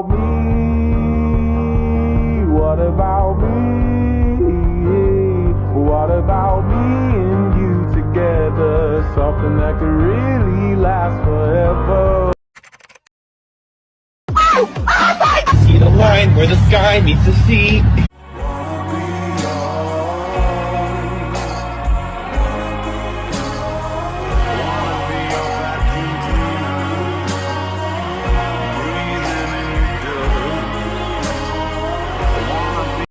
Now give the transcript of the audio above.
about me? What about me? What about me and you together? Something that could really last forever. See the line where the sky meets the sea.